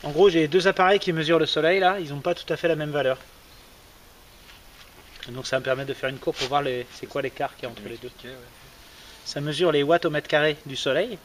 En gros, j'ai deux appareils qui mesurent le soleil là, ils n'ont pas tout à fait la même valeur. Donc ça me permet de faire une courbe pour voir c'est quoi l'écart qu'il y a entre les deux. Ouais. Ça mesure les watts au mètre carré du soleil.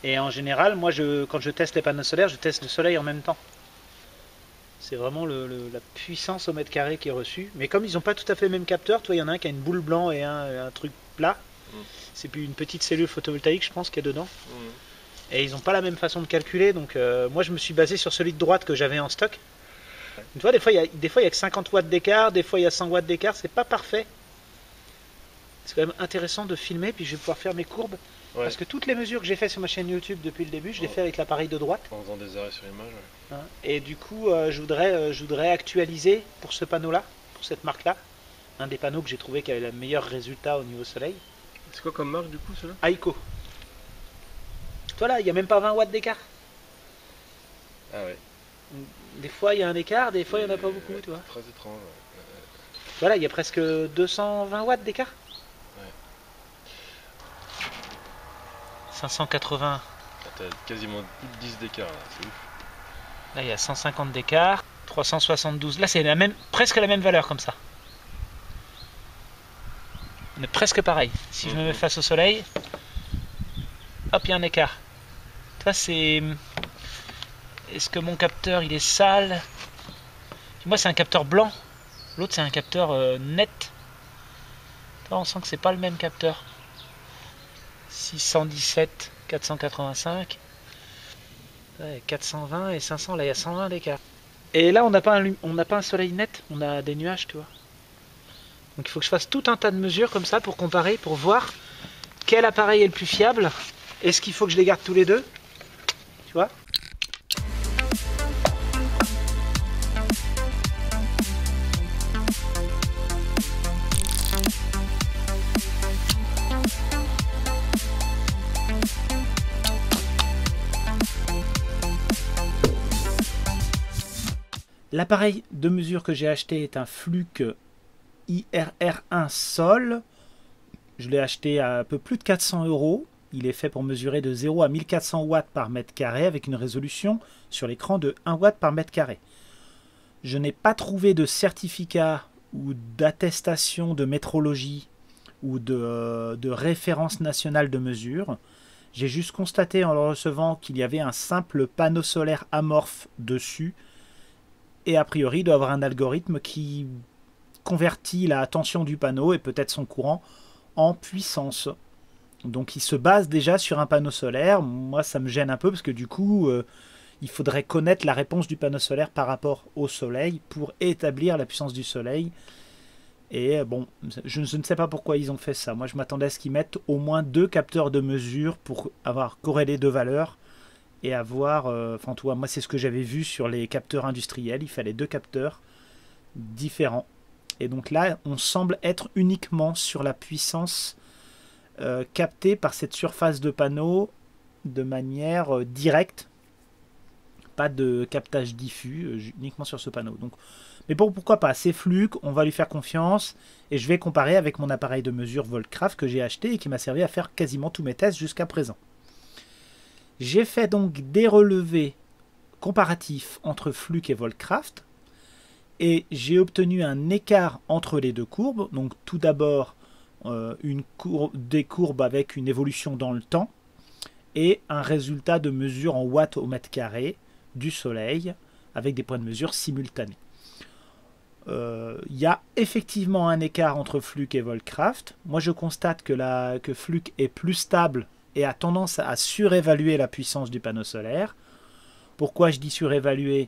Et en général, moi, quand je teste les panneaux solaires, je teste le soleil en même temps. C'est vraiment la puissance au mètre carré qui est reçue. Mais comme ils n'ont pas tout à fait le même capteur, toi, il y en a un qui a une boule blanc et un truc plat. C'est puis une petite cellule photovoltaïque, je pense, qu'il y a dedans. Et ils n'ont pas la même façon de calculer. Donc moi, je me suis basé sur celui de droite que j'avais en stock. Tu vois, des fois, il y a que 50 watts d'écart, des fois, il y a 100 watts d'écart. C'est pas parfait. C'est quand même intéressant de filmer, puis je vais pouvoir faire mes courbes. Ouais. Parce que toutes les mesures que j'ai fait sur ma chaîne YouTube depuis le début, je les fais avec l'appareil de droite. En faisant des arrêts sur image. Ouais. Et du coup, je voudrais actualiser pour ce panneau-là, pour cette marque-là, un des panneaux que j'ai trouvé qui avait le meilleur résultat au niveau soleil. C'est quoi comme marque du coup celui-là? Aiko. Toi là, il n'y a même pas 20 watts d'écart. Ah ouais. Des fois il y a un écart, des fois il n'y en a pas beaucoup, tu vois. Très étrange. Ouais. Voilà, il y a presque 220 watts d'écart. Ouais. 580. T'as quasiment plus de 10 d'écart là, c'est ouf. Là il y a 150 d'écart. 372. Là c'est presque la même valeur comme ça. On est presque pareil. Si je me mets face au soleil, hop, il y a un écart. Toi c'est... Est-ce que mon capteur il est sale? Moi c'est un capteur blanc. L'autre c'est un capteur net. Toi, on sent que c'est pas le même capteur. 617, 485. Ouais, 420 et 500, là il y a 120 d'écart. Et là on n'a pas un soleil net, on a des nuages, tu vois. Donc il faut que je fasse tout un tas de mesures comme ça pour comparer, pour voir quel appareil est le plus fiable. Est-ce qu'il faut que je les garde tous les deux? Tu vois? L'appareil de mesure que j'ai acheté est un Fluke IRR1 Sol. Je l'ai acheté à un peu plus de 400 €. Il est fait pour mesurer de 0 à 1400 watts par mètre carré avec une résolution sur l'écran de 1 watt par mètre carré. Je n'ai pas trouvé de certificat ou d'attestation de métrologie ou de référence nationale de mesure. J'ai juste constaté en le recevant qu'il y avait un simple panneau solaire amorphe dessus. Et a priori, il doit avoir un algorithme qui convertit la tension du panneau et peut-être son courant en puissance. Donc il se base déjà sur un panneau solaire. Moi, ça me gêne un peu parce que du coup, il faudrait connaître la réponse du panneau solaire par rapport au soleil pour établir la puissance du soleil. Et bon, je ne sais pas pourquoi ils ont fait ça. Moi, je m'attendais à ce qu'ils mettent au moins 2 capteurs de mesure pour avoir corrélé 2 valeurs. Et avoir, enfin toi, moi c'est ce que j'avais vu sur les capteurs industriels, il fallait 2 capteurs différents. Et donc là, on semble être uniquement sur la puissance captée par cette surface de panneau de manière directe, pas de captage diffus, uniquement sur ce panneau. Donc, mais bon, pourquoi pas, c'est Fluke, on va lui faire confiance, et je vais comparer avec mon appareil de mesure Voltcraft que j'ai acheté et qui m'a servi à faire quasiment tous mes tests jusqu'à présent. J'ai fait donc des relevés comparatifs entre Fluke et Voltcraft et j'ai obtenu un écart entre les deux courbes. Donc tout d'abord des courbes avec une évolution dans le temps et un résultat de mesure en watts au mètre carré du soleil avec des points de mesure simultanés. Il y a effectivement un écart entre Fluke et Voltcraft. Moi je constate que Fluke est plus stable et a tendance à surévaluer la puissance du panneau solaire. Pourquoi je dis surévaluer?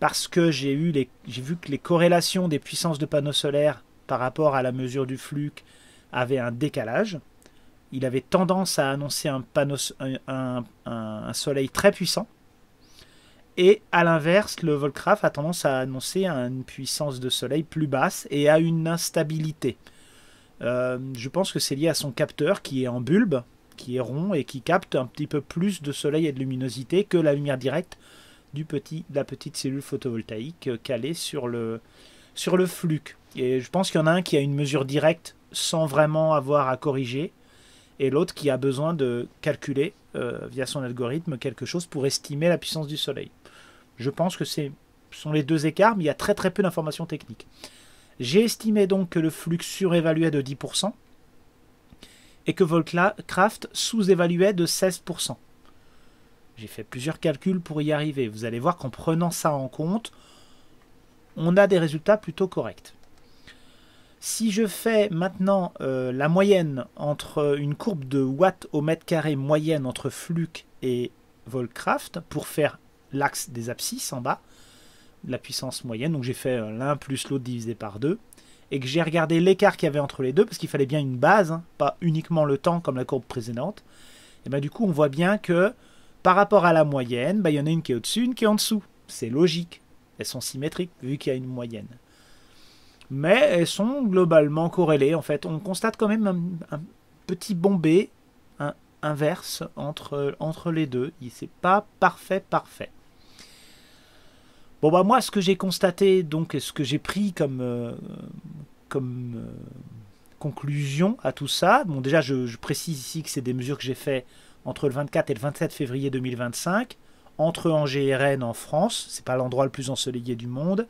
Parce que j'ai vu que les corrélations des puissances de panneaux solaires par rapport à la mesure du Fluke avaient un décalage. Il avait tendance à annoncer un soleil très puissant. Et à l'inverse, le Voltcraft a tendance à annoncer une puissance de soleil plus basse et à une instabilité. Je pense que c'est lié à son capteur qui est en bulbe, qui est rond et qui capte un petit peu plus de soleil et de luminosité que la lumière directe de la petite cellule photovoltaïque calée sur le Fluke. Et je pense qu'il y en a un qui a une mesure directe sans vraiment avoir à corriger et l'autre qui a besoin de calculer via son algorithme quelque chose pour estimer la puissance du soleil. Je pense que ce sont les deux écarts, mais il y a très très peu d'informations techniques. J'ai estimé donc que le flux surévaluait de 10% et que Volcraft sous-évaluait de 16%. J'ai fait plusieurs calculs pour y arriver. Vous allez voir qu'en prenant ça en compte, on a des résultats plutôt corrects. Si je fais maintenant la moyenne entre une courbe de watts au mètre carré moyenne entre Fluke et Volcraft pour faire l'axe des abscisses en bas, la puissance moyenne, donc j'ai fait l'un plus l'autre divisé par 2, et que j'ai regardé l'écart qu'il y avait entre les deux, parce qu'il fallait bien une base, hein, pas uniquement le temps comme la courbe précédente, et bien du coup on voit bien que par rapport à la moyenne, il y en a une qui est au-dessus, une qui est en dessous. C'est logique, elles sont symétriques vu qu'il y a une moyenne. Mais elles sont globalement corrélées, en fait. On constate quand même un petit bombé inverse entre les deux. C'est pas parfait. Bon bah moi ce que j'ai constaté, donc ce que j'ai pris comme conclusion à tout ça, bon déjà je précise ici que c'est des mesures que j'ai fait entre le 24 et le 27 février 2025, entre Angers et Rennes en France, c'est pas l'endroit le plus ensoleillé du monde.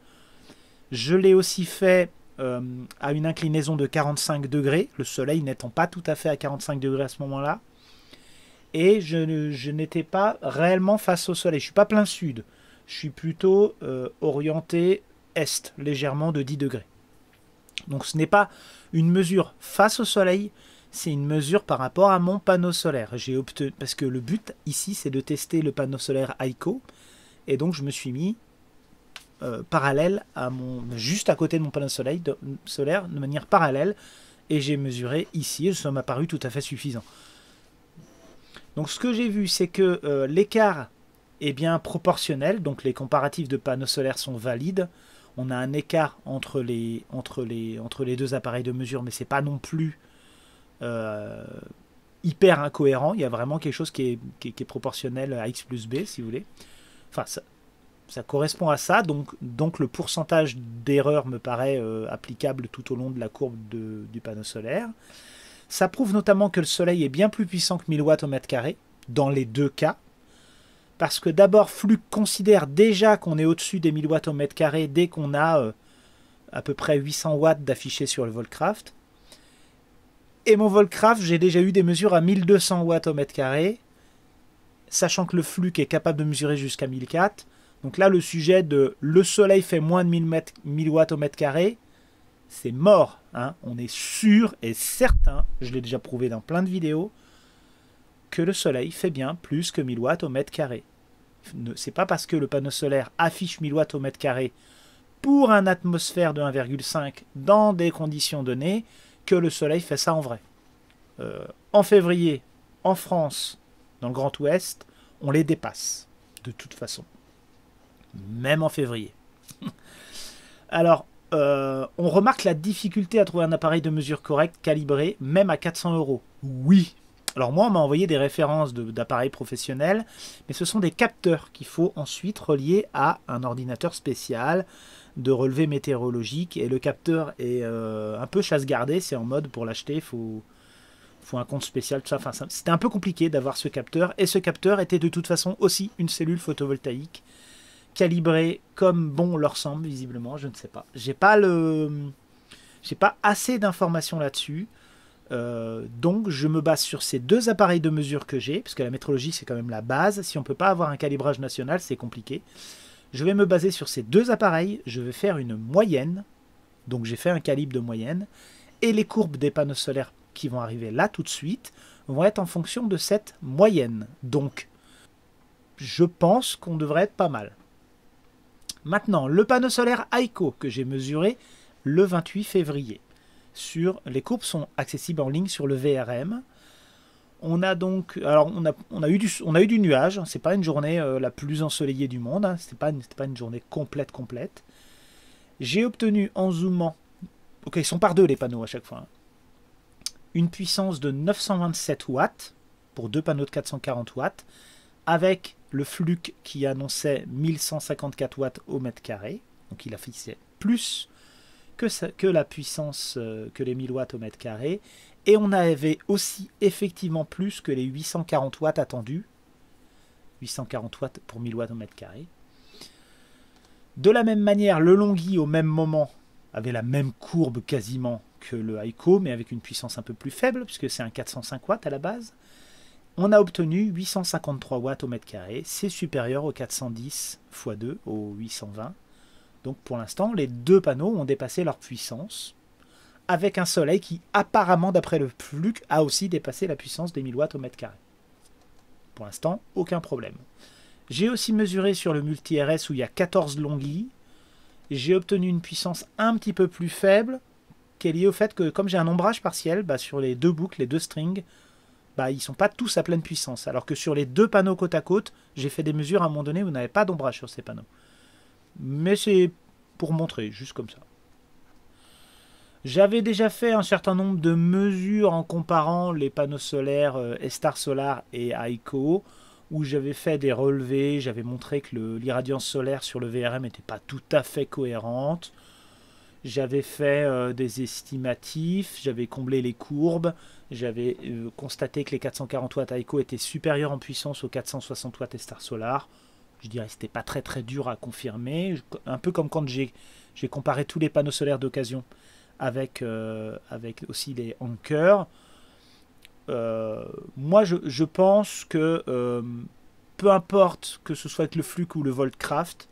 Je l'ai aussi fait à une inclinaison de 45 degrés, le soleil n'étant pas tout à fait à 45 degrés à ce moment-là. Et je n'étais pas réellement face au soleil. Je ne suis pas plein sud. Je suis plutôt orienté est, légèrement de 10 degrés. Donc ce n'est pas une mesure face au soleil, c'est une mesure par rapport à mon panneau solaire. J'ai obtenu, parce que le but ici, c'est de tester le panneau solaire Aiko. Et donc je me suis mis parallèle à juste à côté de mon panneau solaire, de manière parallèle. Et j'ai mesuré ici, et ça m'a paru tout à fait suffisant. Donc ce que j'ai vu, c'est que l'écart est bien proportionnel, donc les comparatifs de panneaux solaires sont valides. On a un écart entre les deux appareils de mesure, mais c'est pas non plus hyper incohérent. Il y a vraiment quelque chose qui est proportionnel à x plus b, si vous voulez. Enfin, ça correspond à ça, donc le pourcentage d'erreur me paraît applicable tout au long de la courbe du panneau solaire. Ça prouve notamment que le soleil est bien plus puissant que 1000 watts au mètre carré, dans les deux cas. Parce que d'abord, Fluke considère déjà qu'on est au-dessus des 1000 watts au mètre carré dès qu'on a à peu près 800 watts d'affichés sur le Volcraft. Et mon Volcraft, j'ai déjà eu des mesures à 1200 watts au mètre carré, sachant que le Fluke est capable de mesurer jusqu'à 1004. Donc là, le sujet de le soleil fait moins de 1000 watts au mètre carré, c'est mort. Hein. On est sûr et certain, je l'ai déjà prouvé dans plein de vidéos, que le soleil fait bien plus que 1000 watts au mètre carré. C'est pas parce que le panneau solaire affiche 1000 watts au mètre carré pour une atmosphère de 1,5 dans des conditions données que le soleil fait ça en vrai. En février, en France, dans le Grand Ouest, on les dépasse, de toute façon. Même en février. Alors, on remarque la difficulté à trouver un appareil de mesure correct, calibré, même à 400 €. Oui. Alors moi, on m'a envoyé des références d'appareils professionnels, mais ce sont des capteurs qu'il faut ensuite relier à un ordinateur spécial de relevé météorologique. Et le capteur est un peu chasse-gardée, c'est en mode pour l'acheter, il faut un compte spécial, tout ça. Enfin, c'était un peu compliqué d'avoir ce capteur, et ce capteur était de toute façon aussi une cellule photovoltaïque, calibrée comme bon leur semble, visiblement, je ne sais pas. J'ai pas assez d'informations là-dessus. Donc je me base sur ces deux appareils de mesure que j'ai, parce que la métrologie c'est quand même la base. Si on ne peut pas avoir un calibrage national, c'est compliqué. Je vais me baser sur ces deux appareils, je vais faire une moyenne, donc j'ai fait un calibre de moyenne, et les courbes des panneaux solaires qui vont arriver là tout de suite vont être en fonction de cette moyenne. Donc je pense qu'on devrait être pas mal. Maintenant, le panneau solaire Aiko que j'ai mesuré le 28 février. Les courbes sont accessibles en ligne sur le VRM. On a donc, alors on a eu du nuage. C'est pas une journée la plus ensoleillée du monde. Hein, c'était pas une journée complète. J'ai obtenu en zoomant, ok, ils sont par deux les panneaux à chaque fois. Hein, une puissance de 927 watts pour deux panneaux de 440 watts, avec le Fluke qui annonçait 1154 watts au mètre carré. Donc il affichait plus que la puissance que les 1000 watts au mètre carré, et on avait aussi effectivement plus que les 840 watts attendus, 840 watts pour 1000 watts au mètre carré. De la même manière, le Longhi au même moment avait la même courbe quasiment que le Aiko, mais avec une puissance un peu plus faible, puisque c'est un 405 watts à la base. On a obtenu 853 watts au mètre carré, c'est supérieur au 410 x 2, au 820. Donc pour l'instant, les deux panneaux ont dépassé leur puissance, avec un soleil qui apparemment, d'après le FLUC, a aussi dépassé la puissance des 1000 watts au mètre carré. Pour l'instant, aucun problème. J'ai aussi mesuré sur le multi-RS où il y a 14 Longhi. J'ai obtenu une puissance un petit peu plus faible, qui est liée au fait que comme j'ai un ombrage partiel, sur les deux boucles, les deux strings, ils ne sont pas tous à pleine puissance. Alors que sur les deux panneaux côte à côte, j'ai fait des mesures à un moment donné où vous n'avez pas d'ombrage sur ces panneaux. Mais c'est pour montrer, juste comme ça. J'avais déjà fait un certain nombre de mesures en comparant les panneaux solaires Estar Solar et Aiko, où j'avais fait des relevés, j'avais montré que l'irradiance solaire sur le VRM n'était pas tout à fait cohérente. J'avais fait des estimatifs, j'avais comblé les courbes, j'avais constaté que les 440 watts Aiko étaient supérieurs en puissance aux 460 watts Estar Solar. Je dirais que c'était pas très très dur à confirmer, un peu comme quand j'ai comparé tous les panneaux solaires d'occasion avec aussi les Anker. Moi je pense que peu importe que ce soit avec le Fluke ou le Voltcraft,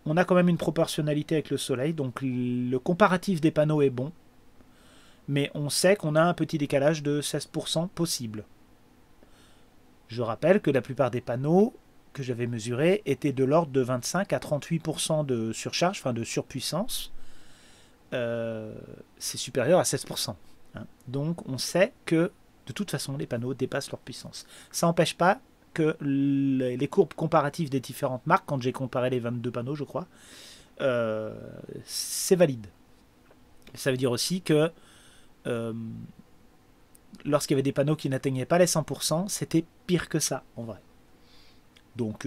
on a quand même une proportionnalité avec le soleil, donc le comparatif des panneaux est bon, mais on sait qu'on a un petit décalage de 16% possible. Je rappelle que la plupart des panneaux que j'avais mesurés étaient de l'ordre de 25 à 38% de surcharge, enfin de surpuissance. C'est supérieur à 16%. Hein. Donc on sait que de toute façon les panneaux dépassent leur puissance. Ça n'empêche pas que les courbes comparatives des différentes marques, quand j'ai comparé les 22 panneaux je crois, c'est valide. Ça veut dire aussi que lorsqu'il y avait des panneaux qui n'atteignaient pas les 100%, c'était pire que ça en vrai. Donc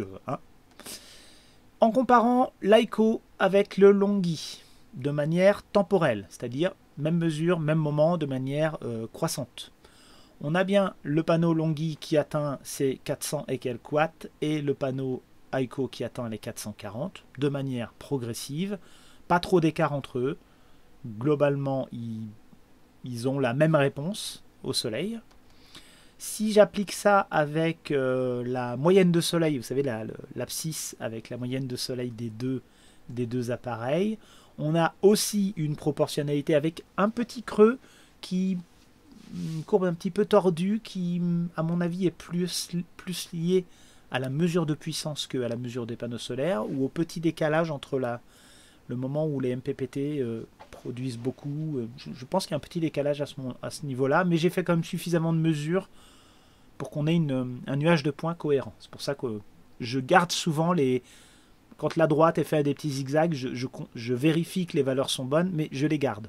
en comparant l'Aiko avec le Longhi de manière temporelle, c'est-à-dire même mesure, même moment, de manière croissante. On a bien le panneau Longhi qui atteint ses 400 et quelques watts et le panneau Aiko qui atteint les 440 de manière progressive. Pas trop d'écart entre eux. Globalement, ils ont la même réponse au soleil. Si j'applique ça avec la moyenne de soleil, vous savez, l'abscisse avec la moyenne de soleil des deux appareils, on a aussi une proportionnalité avec un petit creux une courbe un petit peu tordue qui, à mon avis, est plus liée à la mesure de puissance qu'à la mesure des panneaux solaires ou au petit décalage entre le moment où les MPPT produisent beaucoup. Je pense qu'il y a un petit décalage à ce niveau-là, mais j'ai fait quand même suffisamment de mesures pour qu'on ait un nuage de points cohérent. C'est pour ça que je garde souvent quand la droite est faite des petits zigzags, je vérifie que les valeurs sont bonnes, mais je les garde.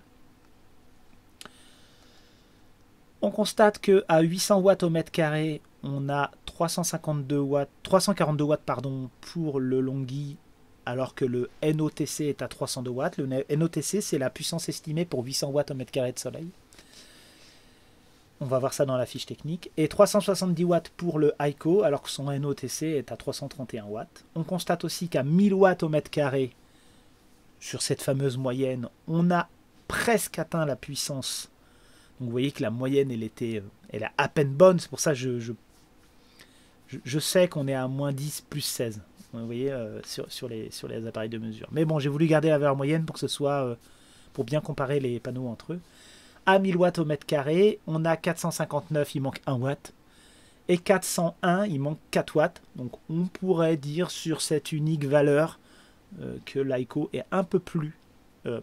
On constate qu'à 800 watts au mètre carré, on a 342 watts, 342 watts pour le Longhi, alors que le NOTC est à 302 watts. Le NOTC, c'est la puissance estimée pour 800 watts au mètre carré de soleil. On va voir ça dans la fiche technique. Et 370 watts pour le Aiko, alors que son NOTC est à 331 watts. On constate aussi qu'à 1000 watts au mètre carré, sur cette fameuse moyenne, on a presque atteint la puissance. Donc vous voyez que la moyenne, elle est à peine bonne. C'est pour ça que je sais qu'on est à moins 10 plus 16. Vous voyez, sur les appareils de mesure. Mais bon, j'ai voulu garder la valeur moyenne pour que ce soit pour bien comparer les panneaux entre eux. À 1000 watts au mètre carré, on a 459, il manque 1 watt. Et 401, il manque 4 watts. Donc on pourrait dire sur cette unique valeur que l'Aiko est un peu plus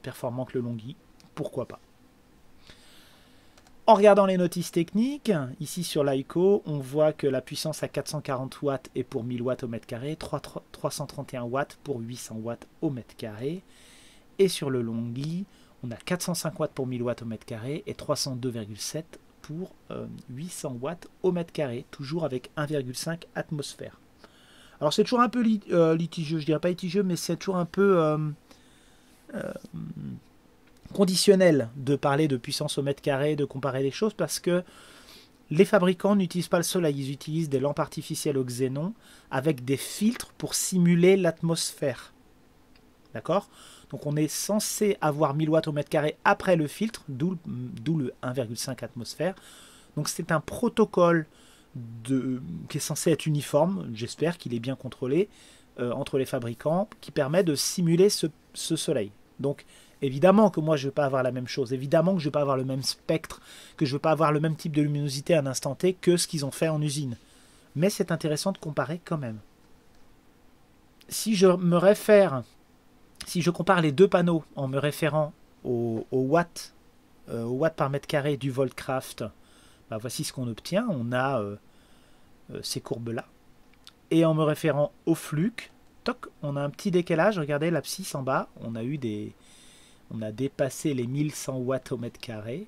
performant que le Longhi. Pourquoi pas. En regardant les notices techniques, ici sur l'Aiko, on voit que la puissance à 440 watts est pour 1000 watts au mètre carré, 331 watts pour 800 watts au mètre carré. Et sur le Longhi, on a 405 watts pour 1000 watts au mètre carré et 302,7 pour 800 watts au mètre carré, toujours avec 1,5 atmosphère. Alors c'est toujours un peu litigieux, je dirais pas litigieux, mais c'est toujours un peu conditionnel de parler de puissance au mètre carré, de comparer les choses, parce que les fabricants n'utilisent pas le soleil, ils utilisent des lampes artificielles au xénon avec des filtres pour simuler l'atmosphère. D'accord? Donc on est censé avoir 1000 watts au mètre carré après le filtre, d'où le 1,5 atmosphère. Donc c'est un protocole qui est censé être uniforme, j'espère qu'il est bien contrôlé entre les fabricants, qui permet de simuler ce soleil. Donc évidemment que moi je ne veux pas avoir la même chose, évidemment que je ne veux pas avoir le même spectre, que je ne veux pas avoir le même type de luminosité à un instant T que ce qu'ils ont fait en usine. Mais c'est intéressant de comparer quand même. Si je compare les deux panneaux en me référant au watt par mètre carré du Voltcraft, bah voici ce qu'on obtient. On a ces courbes-là. Et en me référant au Fluke, toc, on a un petit décalage. Regardez l'abscisse en bas. On a dépassé les 1100 watts au mètre carré.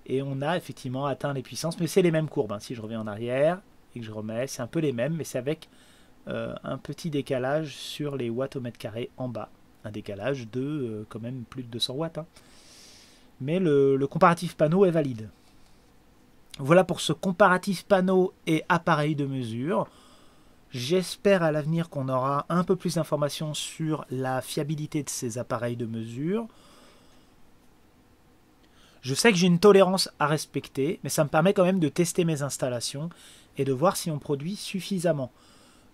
Et on a effectivement atteint les puissances. Mais c'est les mêmes courbes. Hein. Si je reviens en arrière et que je remets, c'est un peu les mêmes. Mais c'est avec un petit décalage sur les watts au mètre carré en bas. Un décalage de quand même plus de 200 watts. Hein. Mais le comparatif panneau est valide. Voilà pour ce comparatif panneau et appareil de mesure. J'espère à l'avenir qu'on aura un peu plus d'informations sur la fiabilité de ces appareils de mesure. Je sais que j'ai une tolérance à respecter, mais ça me permet quand même de tester mes installations et de voir si on produit suffisamment.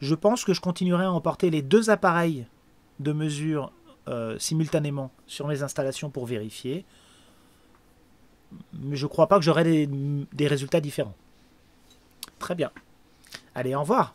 Je pense que je continuerai à emporter les deux appareils de mesure simultanément sur mes installations pour vérifier. Mais je ne crois pas que j'aurai des résultats différents. Très bien. Allez, au revoir.